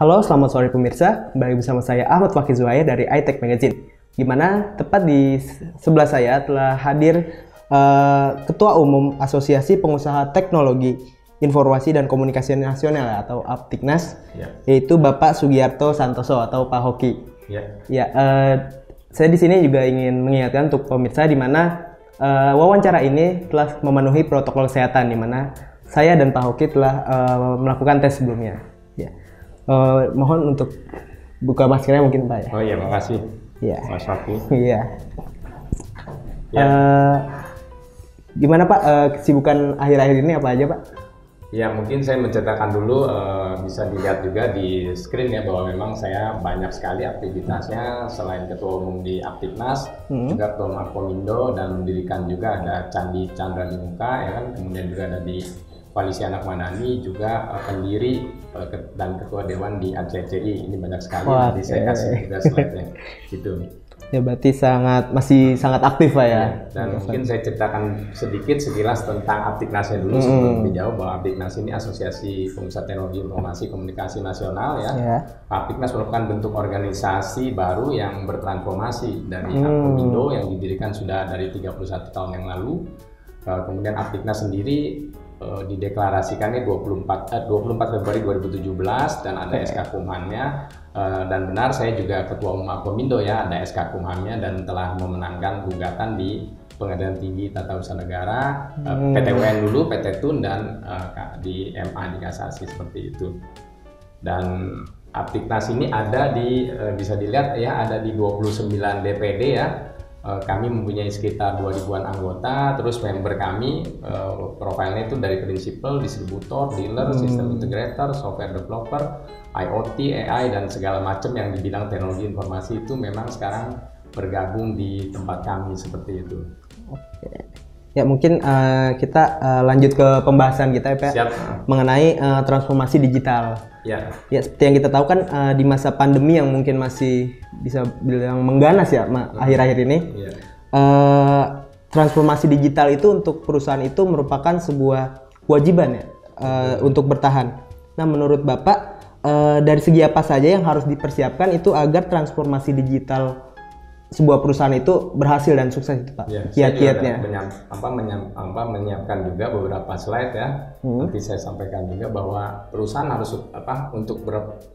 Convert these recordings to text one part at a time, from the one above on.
Halo, selamat sore pemirsa. Kembali bersama saya Ahmad Fakih Zuhair dari iTech Magazine. Gimana? Tepat di sebelah saya telah hadir Ketua Umum Asosiasi Pengusaha Teknologi Informasi dan Komunikasi Nasional atau Aptiknas, yaitu Bapak Sugiarto Santoso atau Pak Hoki. Saya di sini juga ingin mengingatkan untuk pemirsa di mana wawancara ini telah memenuhi protokol kesehatan, di mana saya dan Pak Hoki telah melakukan tes sebelumnya. Mohon untuk buka maskernya mungkin Pak ya. Oh iya, makasih. Iya. Mas Fakih. Iya. Gimana Pak kesibukan akhir-akhir ini apa aja Pak? Ya, mungkin saya menceritakan dulu, bisa dilihat juga di screen ya bahwa memang saya banyak sekali aktivitasnya selain Ketua Umum di Aptiknas, juga Ketua Umum Akomindo, dan mendirikan juga ada Candi Chandra di Muka, ya kan, kemudian juga ada di Koalisi Anak Madani, juga pendiri dan Ketua Dewan di ACCI. Ini banyak sekali. Nanti saya kasih juga slide-nya gitu. Ya berarti masih sangat aktif Pak ya. Dan mungkin saya ceritakan sedikit sekilas tentang Aptiknasnya dulu sebelum lebih jauh, bahwa Aptiknas ini Asosiasi Pengusaha Teknologi Informasi Komunikasi Nasional ya. Aptiknas merupakan bentuk organisasi baru yang bertransformasi dari Akomindo yang didirikan sudah dari 31 tahun yang lalu. Kemudian Aptiknas sendiri dideklarasikannya 24 Februari 2017 dan ada SK Kumhamnya, dan benar saya juga Ketua Umum Akomindo ya, ada SK Kumhamnya dan telah memenangkan gugatan di Pengadilan Tinggi Tata Usaha Negara, PT UN dulu, PT Tun, dan di MA di kasasi seperti itu. Dan Aptiknas ini ada di bisa dilihat ya, ada di 29 DPD ya. Kami mempunyai sekitar 2000-an anggota, terus member kami profilnya itu dari prinsipal, distributor, dealer, sistem integrator, software developer, IoT, AI, dan segala macam yang di bidang teknologi informasi itu memang sekarang bergabung di tempat kami seperti itu. Oke. Ya mungkin kita lanjut ke pembahasan kita ya Pak. Siap. Mengenai transformasi digital. Ya seperti yang kita tahu kan di masa pandemi yang mungkin masih bisa bilang mengganas ya akhir-akhir ini, transformasi digital itu untuk perusahaan itu merupakan sebuah kewajiban ya untuk bertahan. Nah menurut Bapak dari segi apa saja yang harus dipersiapkan itu agar transformasi digital sebuah perusahaan itu berhasil dan sukses itu Pak? Kiat-kiatnya. Menyiapkan juga beberapa slide ya. Nanti saya sampaikan juga bahwa perusahaan harus untuk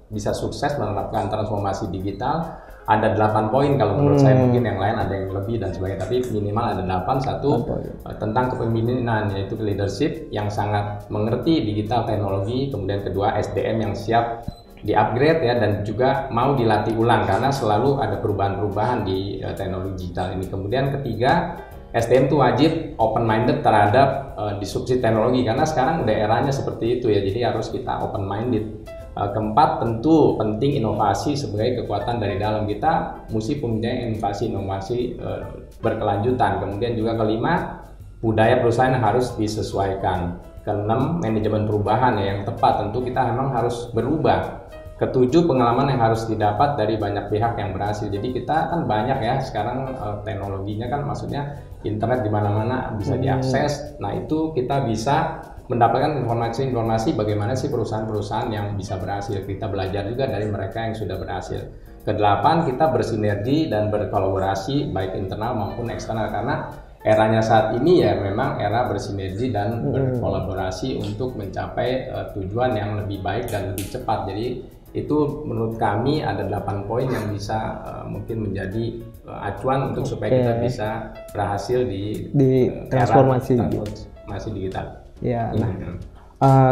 bisa sukses menerapkan transformasi digital ada 8 poin kalau menurut saya, mungkin yang lain ada yang lebih dan sebagainya, tapi minimal ada 8. Satu, tentang kepemimpinan, yaitu leadership yang sangat mengerti digital teknologi. Kemudian kedua, SDM yang siap di-upgrade ya, dan juga mau dilatih ulang karena selalu ada perubahan-perubahan di teknologi digital ini. Kemudian ketiga, SDM itu wajib open-minded terhadap disrupsi teknologi karena sekarang udah eranya seperti itu ya, jadi harus kita open-minded. Keempat, tentu penting inovasi sebagai kekuatan dari dalam, kita mesti punya inovasi berkelanjutan. Kemudian juga kelima, budaya perusahaan harus disesuaikan. Keenam, manajemen perubahan ya, yang tepat, tentu kita memang harus berubah. Ketujuh, pengalaman yang harus didapat dari banyak pihak yang berhasil. Jadi kita kan banyak ya sekarang teknologinya kan, maksudnya internet di mana-mana bisa diakses. Nah itu kita bisa mendapatkan informasi bagaimana sih perusahaan-perusahaan yang bisa berhasil. Kita belajar juga dari mereka yang sudah berhasil. Kedelapan, kita bersinergi dan berkolaborasi baik internal maupun eksternal karena eranya saat ini ya memang era bersinergi dan berkolaborasi untuk mencapai tujuan yang lebih baik dan lebih cepat. Jadi itu menurut kami ada 8 poin yang bisa mungkin menjadi acuan untuk supaya kita bisa berhasil di transformasi digital. Ya,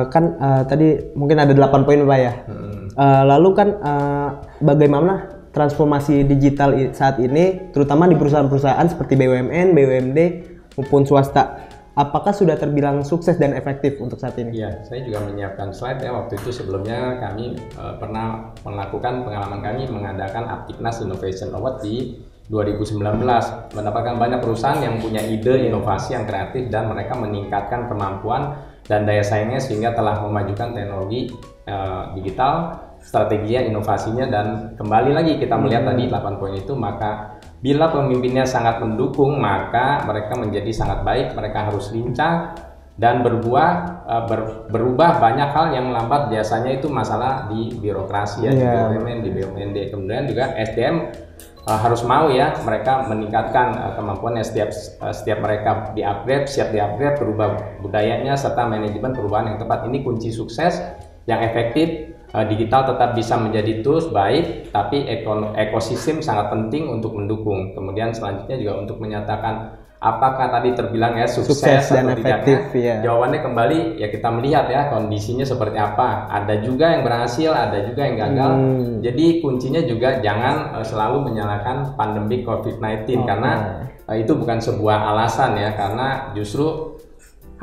kan tadi mungkin ada 8 poin Pak ya. Lalu kan bagaimana transformasi digital saat ini, terutama di perusahaan-perusahaan seperti BUMN, BUMD maupun swasta, apakah sudah terbilang sukses dan efektif untuk saat ini? Ya, saya juga menyiapkan slide ya. Waktu itu sebelumnya kami pernah melakukan pengalaman kami mengadakan Aptiknas Innovation Award di 2019, mendapatkan banyak perusahaan yang punya ide inovasi yang kreatif dan mereka meningkatkan kemampuan dan daya saingnya sehingga telah memajukan teknologi digital, strateginya, inovasinya, dan kembali lagi kita melihat tadi 8 poin itu, maka bila pemimpinnya sangat mendukung maka mereka menjadi sangat baik, mereka harus lincah, dan berubah banyak hal yang lambat, biasanya itu masalah di birokrasi ya, di BUMN, di BUMD. Kemudian juga SDM harus mau ya mereka meningkatkan kemampuannya, setiap mereka di-upgrade, siap di-upgrade, berubah budayanya serta manajemen perubahan yang tepat. Ini kunci sukses yang efektif. Digital tetap bisa menjadi tools baik, tapi ekosistem sangat penting untuk mendukung. Kemudian selanjutnya juga untuk menyatakan apakah tadi terbilang ya sukses dan atau efektif tidaknya, jawabannya kembali ya kita melihat ya kondisinya seperti apa. Ada juga yang berhasil, ada juga yang gagal. Jadi kuncinya juga jangan selalu menyalahkan pandemi COVID-19 karena itu bukan sebuah alasan ya, karena justru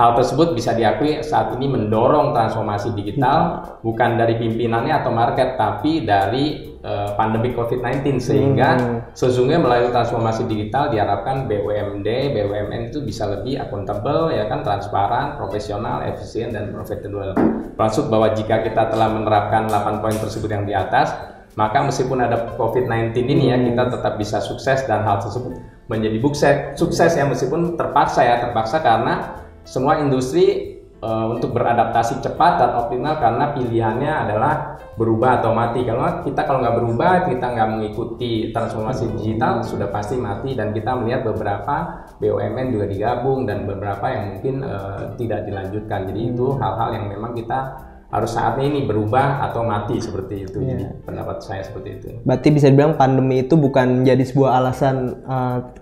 hal tersebut bisa diakui saat ini mendorong transformasi digital bukan dari pimpinannya atau market, tapi dari pandemi COVID-19, sehingga sesungguhnya melalui transformasi digital diharapkan BUMD, BUMN itu bisa lebih akuntabel ya kan, transparan, profesional, efisien dan profitable. Maksud bahwa jika kita telah menerapkan 8 poin tersebut yang di atas, maka meskipun ada COVID-19 ini ya kita tetap bisa sukses, dan hal tersebut menjadi sukses ya, meskipun terpaksa karena semua industri untuk beradaptasi cepat dan optimal karena pilihannya adalah berubah atau mati. Kalau nggak berubah, kita nggak mengikuti transformasi digital, sudah pasti mati. Dan kita melihat beberapa BUMN juga digabung dan beberapa yang mungkin tidak dilanjutkan. Jadi itu hal-hal yang memang kita harus saatnya ini berubah atau mati, seperti itu. Jadi pendapat saya seperti itu. Berarti bisa dibilang pandemi itu bukan menjadi sebuah alasan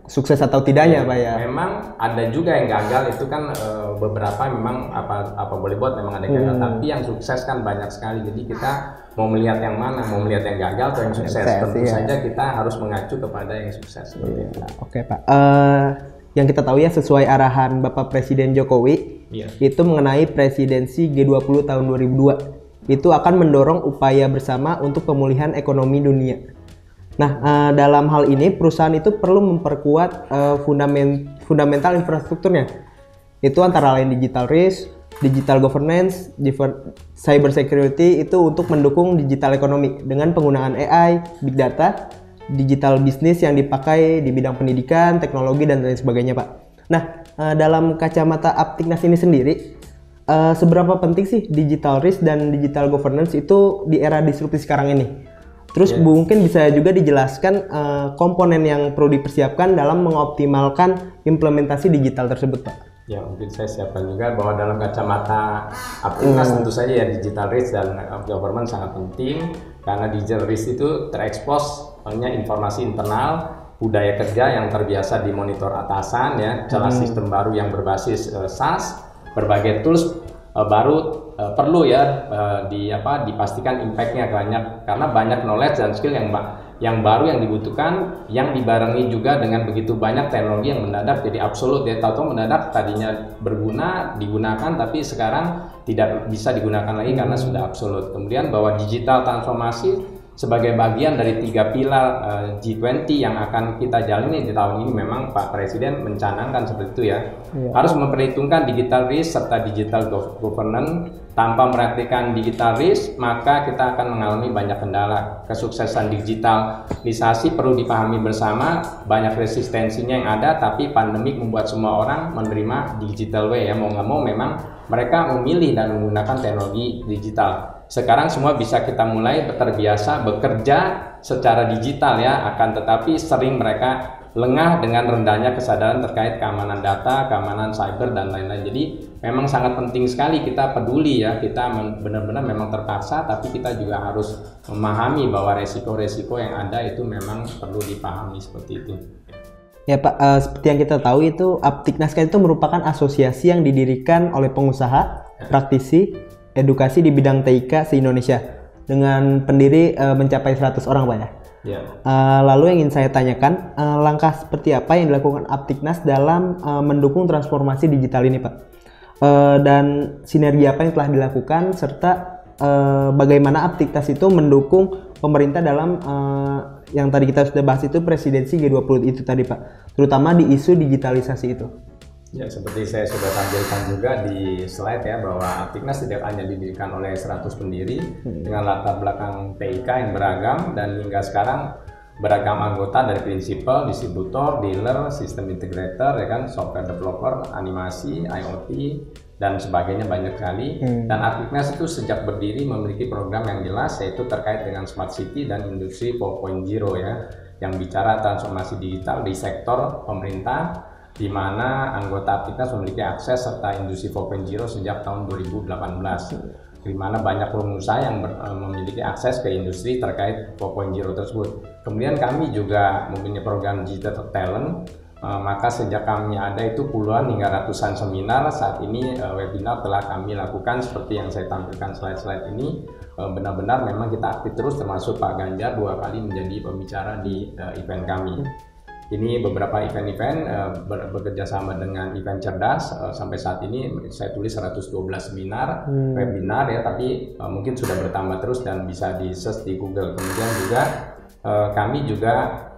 sukses atau tidaknya Pak ya? Memang ada juga yang gagal, itu kan beberapa memang apa boleh buat memang ada yang gagal, tapi yang sukses kan banyak sekali. Jadi kita mau melihat yang mana, mau melihat yang gagal atau yang sukses, tentu saja kita harus mengacu kepada yang sukses. Oke Pak, yang kita tahu ya sesuai arahan Bapak Presiden Jokowi itu mengenai presidensi G20 tahun 2002, itu akan mendorong upaya bersama untuk pemulihan ekonomi dunia. Nah, dalam hal ini perusahaan itu perlu memperkuat fundamental infrastrukturnya, itu antara lain digital risk, digital governance, cyber security, itu untuk mendukung digital ekonomi dengan penggunaan AI, big data, digital bisnis yang dipakai di bidang pendidikan, teknologi dan lain sebagainya Pak. Nah, dalam kacamata Aptiknas ini sendiri, seberapa penting sih digital risk dan digital governance itu di era disrupsi sekarang ini? Terus mungkin bisa juga dijelaskan komponen yang perlu dipersiapkan dalam mengoptimalkan implementasi digital tersebut Pak. Ya, mungkin saya siapkan juga bahwa dalam kacamata Aptiknas tentu saja ya digital risk dan governance sangat penting, karena digital risk itu terekspos informasi internal, budaya kerja yang terbiasa dimonitor atasan ya, celah sistem baru yang berbasis SaaS, berbagai tools baru perlu ya dipastikan impact-nya banyak, karena banyak knowledge dan skill yang baru yang dibutuhkan, yang dibarengi juga dengan begitu banyak teknologi yang mendadak jadi absolut ya, tahu-tahu mendadak tadinya berguna digunakan tapi sekarang tidak bisa digunakan lagi karena sudah absolut. Kemudian bahwa digital transformasi sebagai bagian dari 3 pilar G20 yang akan kita jalani di tahun ini, memang Pak Presiden mencanangkan seperti itu ya. Harus memperhitungkan digital risk serta digital governance. Tanpa memperhatikan digital risk, maka kita akan mengalami banyak kendala. Kesuksesan digitalisasi perlu dipahami bersama, banyak resistensinya yang ada, tapi pandemik membuat semua orang menerima digital way ya, mau nggak mau memang mereka memilih dan menggunakan teknologi digital. Sekarang semua bisa kita mulai terbiasa bekerja secara digital ya, akan tetapi sering mereka lengah dengan rendahnya kesadaran terkait keamanan data, keamanan cyber dan lain-lain. Jadi memang sangat penting sekali kita peduli ya, kita benar-benar memang terpaksa, tapi kita juga harus memahami bahwa resiko-resiko yang ada itu memang perlu dipahami seperti itu. Ya Pak, seperti yang kita tahu itu Aptiknas itu merupakan asosiasi yang didirikan oleh pengusaha, praktisi, edukasi di bidang TIK se-Indonesia dengan pendiri mencapai 100 orang Pak ya. Lalu yang ingin saya tanyakan, langkah seperti apa yang dilakukan Aptiknas dalam mendukung transformasi digital ini Pak? Dan sinergi apa yang telah dilakukan, serta bagaimana Aptiknas itu mendukung pemerintah dalam yang tadi kita sudah bahas itu presidensi G20 itu tadi Pak, terutama di isu digitalisasi itu. Ya, seperti saya sudah tampilkan juga di slide ya, bahwa Aptiknas tidak hanya didirikan oleh 100 pendiri dengan latar belakang TIK yang beragam, dan hingga sekarang beragam anggota dari prinsipal, distributor, dealer, sistem integrator, ya kan, software developer, animasi, IoT, dan sebagainya banyak sekali. Dan Apiknas itu sejak berdiri memiliki program yang jelas, yaitu terkait dengan Smart City dan Industri 4.0 ya, yang bicara transformasi digital di sektor pemerintah, di mana anggota Apiknas memiliki akses serta Industri 4.0 sejak tahun 2018. Di mana banyak pengusaha yang memiliki akses ke industri terkait 4.0 tersebut. Kemudian kami juga mempunyai program Digital Talent, maka sejak kami ada itu puluhan hingga ratusan seminar. Saat ini webinar telah kami lakukan seperti yang saya tampilkan slide-slide ini. Benar-benar memang kita aktif terus, termasuk Pak Ganjar 2 kali menjadi pembicara di event kami. Ini beberapa event-event bekerja sama dengan Event Cerdas. Sampai saat ini saya tulis 112 seminar, webinar ya, tapi mungkin sudah bertambah terus dan bisa di-search di Google. Kemudian juga kami juga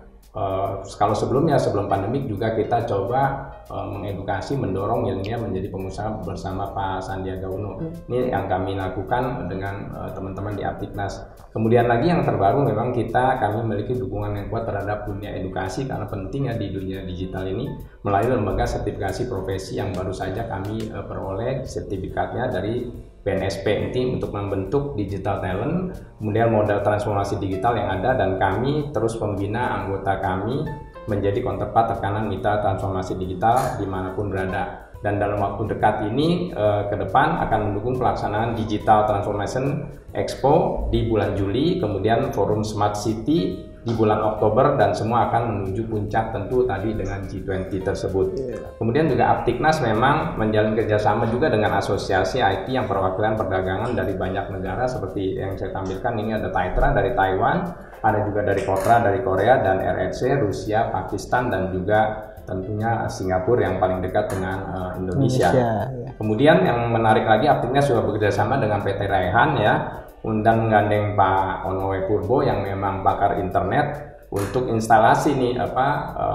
kalau sebelum pandemik juga kita coba mengedukasi, mendorong milenial menjadi pengusaha bersama Pak Sandiaga Uno. Ini yang kami lakukan dengan teman-teman di Apiknas. Kemudian lagi yang terbaru memang kami memiliki dukungan yang kuat terhadap dunia edukasi, karena pentingnya di dunia digital ini melalui lembaga sertifikasi profesi yang baru saja kami peroleh sertifikatnya dari BNSP ini untuk membentuk digital talent, kemudian modal transformasi digital yang ada, dan kami terus membina anggota kami menjadi counterpart tekanan mitra transformasi digital dimanapun berada. Dan dalam waktu dekat ini ke depan akan mendukung pelaksanaan Digital Transformation Expo di bulan Juli, kemudian Forum Smart City di bulan Oktober, dan semua akan menuju puncak tentu tadi dengan G20 tersebut. Kemudian juga Apiknas memang menjalin kerjasama juga dengan asosiasi IT yang perwakilan perdagangan dari banyak negara, seperti yang saya tampilkan ini ada Taitra dari Taiwan, ada juga dari Kotra dari Korea, dan RRC Rusia, Pakistan, dan juga tentunya Singapura yang paling dekat dengan Indonesia. Ya. Kemudian yang menarik lagi, Apiknas juga bekerjasama dengan PT Raihan ya, undang menggandeng Pak Onowe Purbo yang memang pakar internet untuk instalasi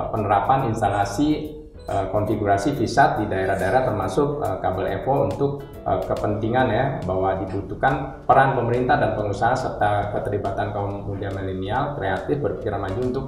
penerapan instalasi konfigurasi VSAT di daerah-daerah, termasuk kabel EVO untuk kepentingan ya, bahwa dibutuhkan peran pemerintah dan pengusaha serta keterlibatan kaum muda milenial kreatif berpikiran maju untuk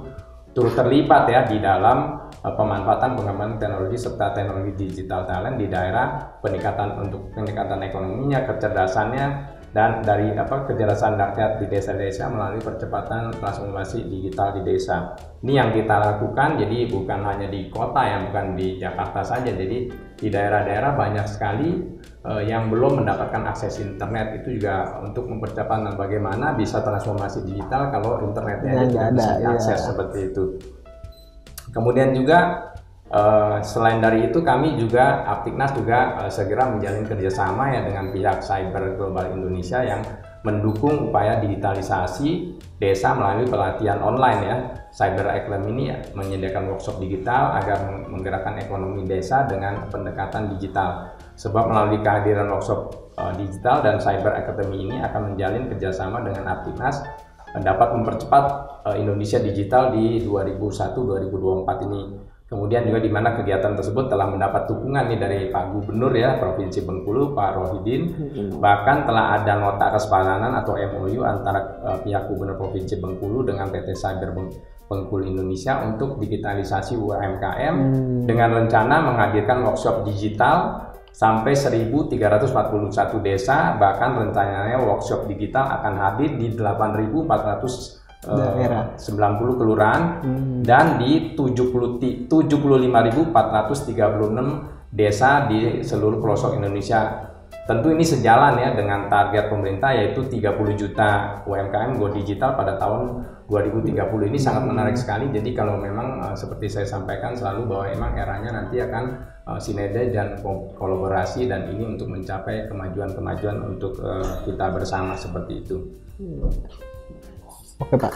turut terlibat ya di dalam pemanfaatan pengembangan teknologi serta teknologi digital talent di daerah, peningkatan ekonominya, kecerdasannya, dan dari kecerdasan rakyat di desa-desa melalui percepatan transformasi digital di desa. Ini yang kita lakukan, jadi bukan hanya di kota ya, bukan di Jakarta saja, jadi di daerah-daerah banyak sekali yang belum mendapatkan akses internet. Itu juga untuk mempercepat bagaimana bisa transformasi digital kalau internetnya tidak bisa diakses seperti itu. Kemudian juga selain dari itu, kami juga Apiknas juga segera menjalin kerjasama ya dengan pihak Cyber Global Indonesia yang mendukung upaya digitalisasi desa melalui pelatihan online ya. Cyber Academy ini menyediakan workshop digital agar menggerakkan ekonomi desa dengan pendekatan digital. Sebab melalui kehadiran workshop digital dan Cyber Academy ini akan menjalin kerjasama dengan Apiknas dapat mempercepat Indonesia digital di 2001-2024 ini. Kemudian juga di mana kegiatan tersebut telah mendapat dukungan nih dari Pak Gubernur ya Provinsi Bengkulu, Pak Rohidin. Bahkan telah ada nota kesepakatan atau MOU antara pihak Gubernur Provinsi Bengkulu dengan PT Cyber Bengkulu Indonesia untuk digitalisasi UMKM dengan rencana menghadirkan workshop digital sampai 1.341 desa. Bahkan rencananya workshop digital akan hadir di 8.400 90 kelurahan dan di 75.436 desa di seluruh pelosok Indonesia. Tentu ini sejalan ya dengan target pemerintah, yaitu 30 juta UMKM go digital pada tahun 2030. Ini sangat menarik sekali. Jadi kalau memang seperti saya sampaikan selalu bahwa memang eranya nanti akan sinergi dan kolaborasi, dan ini untuk mencapai kemajuan untuk kita bersama seperti itu. Oke Pak,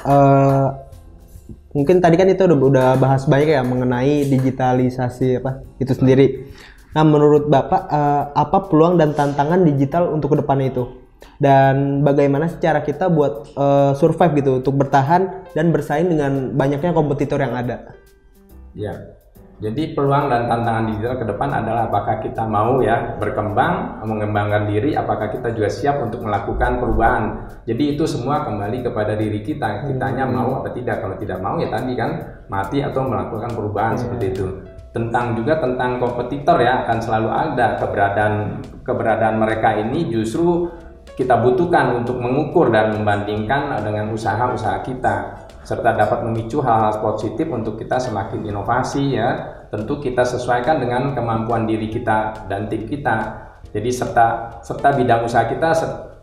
mungkin tadi kan itu udah bahas banyak ya mengenai digitalisasi itu sendiri. Nah menurut Bapak apa peluang dan tantangan digital untuk kedepannya itu? Dan bagaimana secara kita buat survive gitu untuk bertahan dan bersaing dengan banyaknya kompetitor yang ada? Ya, Jadi peluang dan tantangan digital ke depan adalah apakah kita mau ya berkembang, mengembangkan diri, apakah kita juga siap untuk melakukan perubahan. Jadi itu semua kembali kepada diri kita. Kitanya mau apa tidak. Kalau tidak mau ya tadi kan mati atau melakukan perubahan seperti itu. Tentang kompetitor ya, akan selalu ada keberadaan mereka ini justru kita butuhkan untuk mengukur dan membandingkan dengan usaha-usaha kita, serta dapat memicu hal-hal positif untuk kita semakin inovasi ya. Tentu kita sesuaikan dengan kemampuan diri kita dan tim kita. Jadi serta bidang usaha kita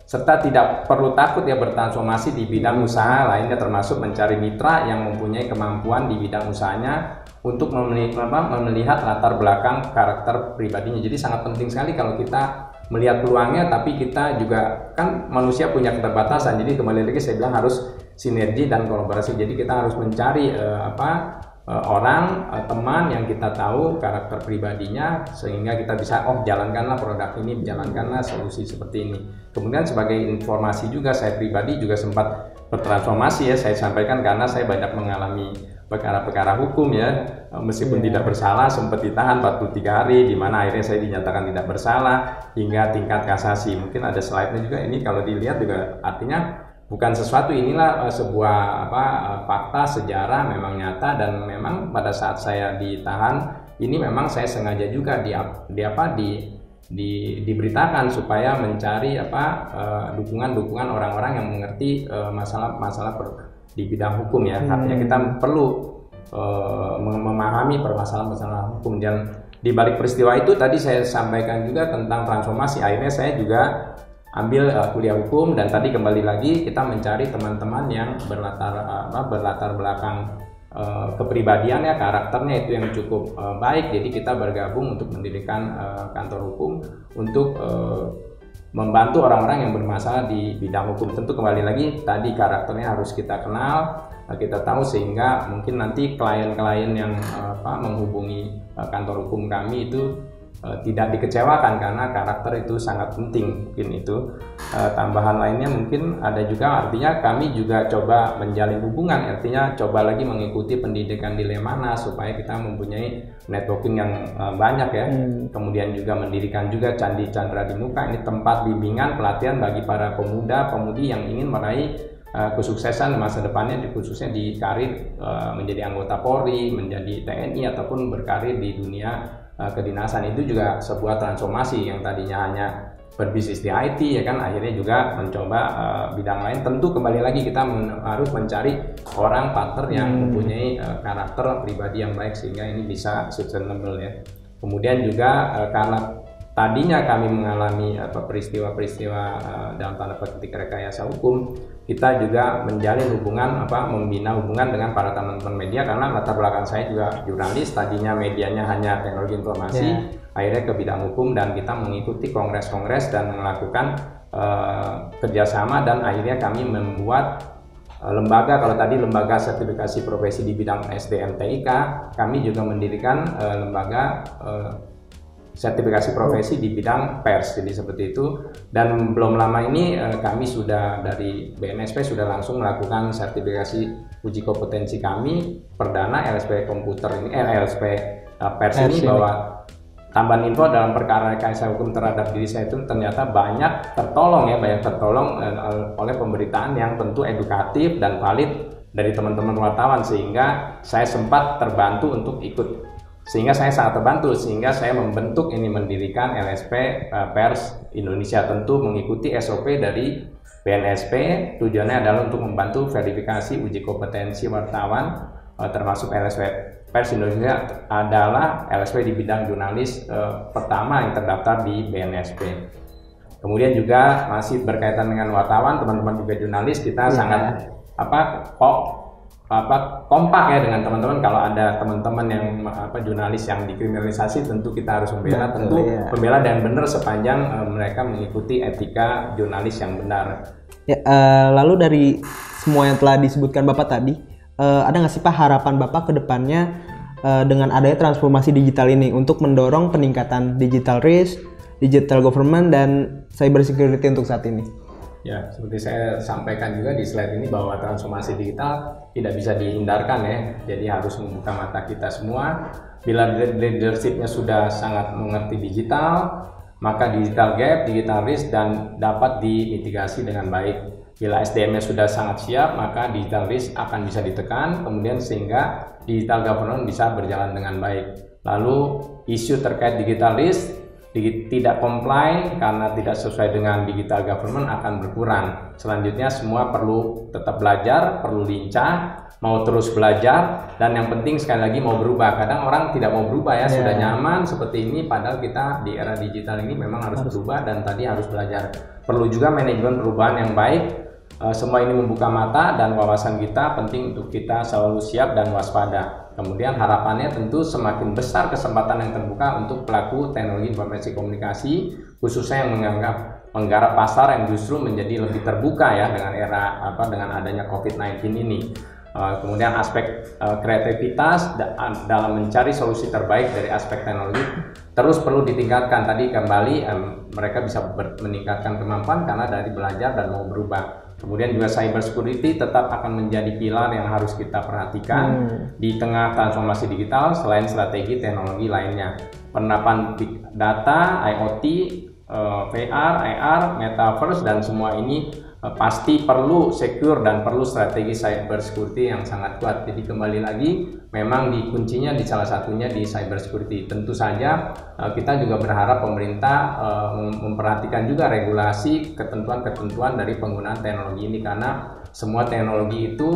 serta tidak perlu takut ya bertransformasi di bidang usaha lainnya, termasuk mencari mitra yang mempunyai kemampuan di bidang usahanya untuk melihat latar belakang karakter pribadinya. Jadi sangat penting sekali kalau kita melihat peluangnya, tapi kita juga kan manusia punya keterbatasan. Jadi kembali lagi saya bilang harus sinergi dan kolaborasi. Jadi kita harus mencari teman yang kita tahu karakter pribadinya, sehingga kita bisa jalankanlah produk ini, jalankanlah solusi seperti ini. Kemudian sebagai informasi juga, saya pribadi juga sempat bertransformasi ya, saya sampaikan, karena saya banyak mengalami perkara-perkara hukum ya, meskipun tidak bersalah, sempat ditahan 43 hari, di mana akhirnya saya dinyatakan tidak bersalah hingga tingkat kasasi. Mungkin ada slide-nya juga, ini kalau dilihat juga artinya bukan sesuatu, inilah sebuah fakta sejarah memang nyata, dan memang pada saat saya ditahan ini memang saya sengaja juga diberitakan supaya mencari dukungan orang-orang yang mengerti masalah di bidang hukum ya. Artinya kita perlu memahami permasalahan hukum. Dan di balik peristiwa itu tadi saya sampaikan juga tentang transformasi. Akhirnya saya juga ambil kuliah hukum, dan tadi kembali lagi kita mencari teman-teman yang berlatar belakang kepribadiannya, karakternya itu yang cukup baik. Jadi kita bergabung untuk mendirikan kantor hukum untuk membantu orang-orang yang bermasalah di bidang hukum. Tentu kembali lagi tadi karakternya harus kita kenal, kita tahu, sehingga mungkin nanti klien-klien yang menghubungi kantor hukum kami itu tidak dikecewakan, karena karakter itu sangat penting. Mungkin itu tambahan lainnya mungkin ada juga, artinya kami juga coba menjalin hubungan, artinya coba lagi mengikuti pendidikan di Lemana supaya kita mempunyai networking yang banyak ya. Kemudian juga mendirikan juga Candi Chandra di Muka, ini tempat bimbingan pelatihan bagi para pemuda-pemudi yang ingin meraih kesuksesan masa depannya, khususnya di karir menjadi anggota Polri, menjadi TNI, ataupun berkarir di dunia kedinasan. Itu juga sebuah transformasi yang tadinya hanya berbisnis di IT ya kan, akhirnya juga mencoba bidang lain. Tentu kembali lagi kita harus mencari orang partner yang mempunyai karakter pribadi yang baik, sehingga ini bisa sustainable ya. Kemudian juga karena tadinya kami mengalami peristiwa-peristiwa dalam tanda petik rekayasa hukum, kita juga menjalin hubungan, membina hubungan dengan para teman-teman media, karena latar belakang saya juga jurnalis, tadinya medianya hanya teknologi informasi, akhirnya ke bidang hukum, dan kita mengikuti kongres-kongres dan melakukan kerjasama, dan akhirnya kami membuat lembaga. Kalau tadi lembaga sertifikasi profesi di bidang SDM TIK, kami juga mendirikan lembaga sertifikasi profesi di bidang pers, jadi seperti itu. Dan belum lama ini kami sudah dari BNSP sudah langsung melakukan sertifikasi uji kompetensi kami perdana LSP komputer ini, LSP pers ini, bahwa tambahan info dalam perkara rekayasa hukum terhadap diri saya itu ternyata banyak tertolong oleh pemberitaan yang tentu edukatif dan valid dari teman-teman wartawan, sehingga saya sempat terbantu untuk ikut. Sehingga saya sangat terbantu, sehingga saya mendirikan LSP Pers Indonesia, tentu mengikuti SOP dari BNSP. Tujuannya adalah untuk membantu verifikasi uji kompetensi wartawan, termasuk LSP Pers Indonesia adalah LSP di bidang jurnalis pertama yang terdaftar di BNSP. Kemudian juga masih berkaitan dengan wartawan, teman-teman juga jurnalis, kita sangat kompak ya dengan teman-teman. Kalau ada teman-teman yang jurnalis yang dikriminalisasi, tentu kita harus membela, membela dan benar sepanjang mereka mengikuti etika jurnalis yang benar. Ya, lalu dari semua yang telah disebutkan Bapak tadi, ada nggak sih Pak harapan Bapak ke depannya dengan adanya transformasi digital ini untuk mendorong peningkatan digital risk, digital government, dan cyber security untuk saat ini? Ya, seperti saya sampaikan juga di slide ini, bahwa transformasi digital tidak bisa dihindarkan ya. Jadi harus membuka mata kita semua. Bila leadership-nya sudah sangat mengerti digital, maka digital gap, digital risk dan dapat dimitigasi dengan baik. Bila SDM-nya sudah sangat siap, maka digital risk akan bisa ditekan, kemudian sehingga digital governance bisa berjalan dengan baik. Lalu isu terkait digital risk tidak comply karena tidak sesuai dengan digital government akan berkurang. Selanjutnya semua perlu tetap belajar, perlu lincah, mau terus belajar, dan yang penting sekali lagi mau berubah. Kadang orang tidak mau berubah ya, sudah nyaman seperti ini, padahal kita di era digital ini memang harus berubah dan tadi harus belajar. Perlu juga manajemen perubahan yang baik. Semua ini membuka mata dan wawasan kita, penting untuk kita selalu siap dan waspada. Kemudian harapannya tentu semakin besar kesempatan yang terbuka untuk pelaku teknologi informasi komunikasi, khususnya yang menggarap pasar yang justru menjadi lebih terbuka ya dengan dengan adanya COVID-19 ini. Kemudian aspek kreativitas dalam mencari solusi terbaik dari aspek teknologi terus perlu ditingkatkan. Tadi kembali mereka bisa meningkatkan kemampuan karena dari belajar dan mau berubah. Kemudian juga cyber security tetap akan menjadi pilar yang harus kita perhatikan di tengah transformasi digital selain strategi teknologi lainnya. Penerapan big data, IoT, VR, AR, metaverse dan semua ini pasti perlu secure dan perlu strategi cyber security yang sangat kuat. Jadi kembali lagi memang kuncinya di salah satunya di cyber security. Tentu saja kita juga berharap pemerintah memperhatikan juga regulasi ketentuan-ketentuan dari penggunaan teknologi ini, karena semua teknologi itu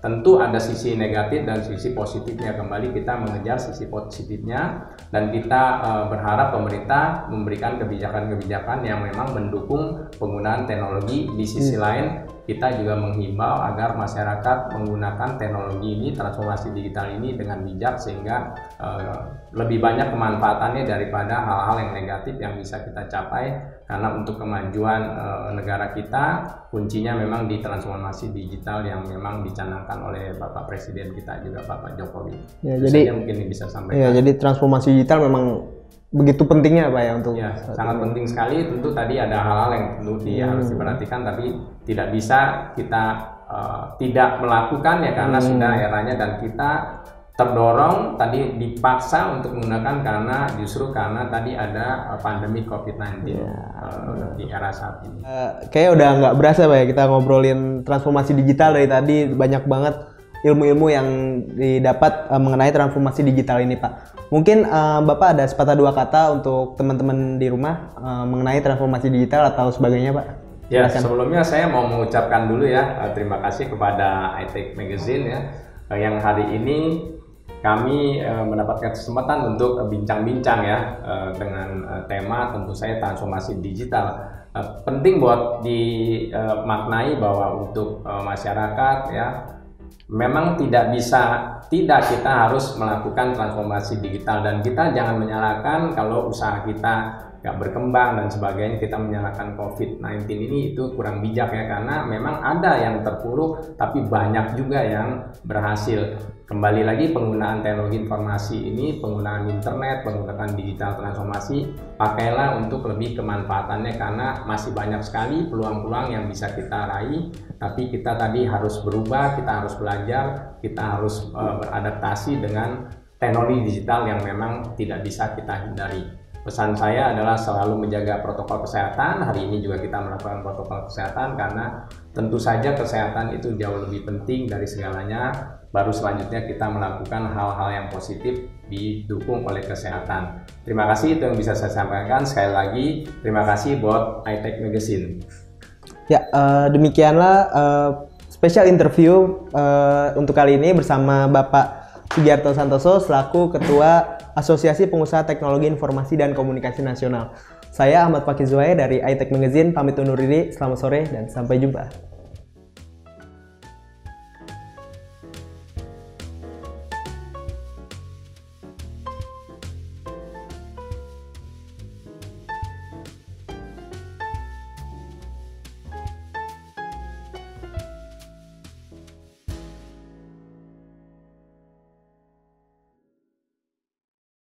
tentu ada sisi negatif dan sisi positifnya. Kembali kita mengejar sisi positifnya dan kita berharap pemerintah memberikan kebijakan-kebijakan yang memang mendukung penggunaan teknologi. Di sisi lain kita juga menghimbau agar masyarakat menggunakan teknologi ini, transformasi digital ini dengan bijak sehingga lebih banyak kemanfaatannya daripada hal-hal yang negatif yang bisa kita capai. Karena untuk kemajuan negara kita kuncinya memang di transformasi digital yang memang dicanangkan oleh Bapak Presiden kita juga, Bapak Jokowi. Ya, jadi mungkin bisa sampaikan. Ya, jadi transformasi digital memang begitu pentingnya Pak ya untuk sangat penting sekali. Tentu tadi ada hal-hal yang tentu harus diperhatikan, tapi tidak bisa kita tidak melakukan ya karena sudah eranya dan kita terdorong tadi dipaksa untuk menggunakan karena tadi ada pandemi COVID-19 di era saat ini. Kayaknya udah nggak berasa Pak ya kita ngobrolin transformasi digital dari tadi, banyak banget ilmu-ilmu yang didapat mengenai transformasi digital ini Pak. Mungkin Bapak ada sepatah dua kata untuk teman-teman di rumah mengenai transformasi digital atau sebagainya Pak? Ya, sebelumnya saya mau mengucapkan dulu ya terima kasih kepada iTech Magazine ya yang hari ini kami mendapatkan kesempatan untuk bincang-bincang ya dengan tema tentu saya transformasi digital. Penting buat dimaknai bahwa untuk masyarakat ya memang tidak kita harus melakukan transformasi digital, dan kita jangan menyalahkan kalau usaha kita nggak berkembang dan sebagainya, kita menyalahkan COVID-19 ini, itu kurang bijak ya, karena memang ada yang terpuruk tapi banyak juga yang berhasil. Kembali lagi penggunaan teknologi informasi ini, penggunaan internet, penggunaan digital transformasi, pakailah untuk lebih kemanfaatannya karena masih banyak sekali peluang-peluang yang bisa kita raih. Tapi kita tadi harus berubah, kita harus belajar, kita harus beradaptasi dengan teknologi digital yang memang tidak bisa kita hindari. Pesan saya adalah selalu menjaga protokol kesehatan. Hari ini juga kita melakukan protokol kesehatan karena tentu saja kesehatan itu jauh lebih penting dari segalanya. Baru selanjutnya kita melakukan hal-hal yang positif didukung oleh kesehatan. Terima kasih, itu yang bisa saya sampaikan. Sekali lagi, terima kasih buat iTech Magazine. Ya, demikianlah special interview untuk kali ini bersama Bapak Sugiarto Santoso selaku Ketua Asosiasi Pengusaha Teknologi Informasi dan Komunikasi Nasional. Saya Ahmad Fakih Zuhair dari iTech Magazine pamit undur diri. Selamat sore dan sampai jumpa.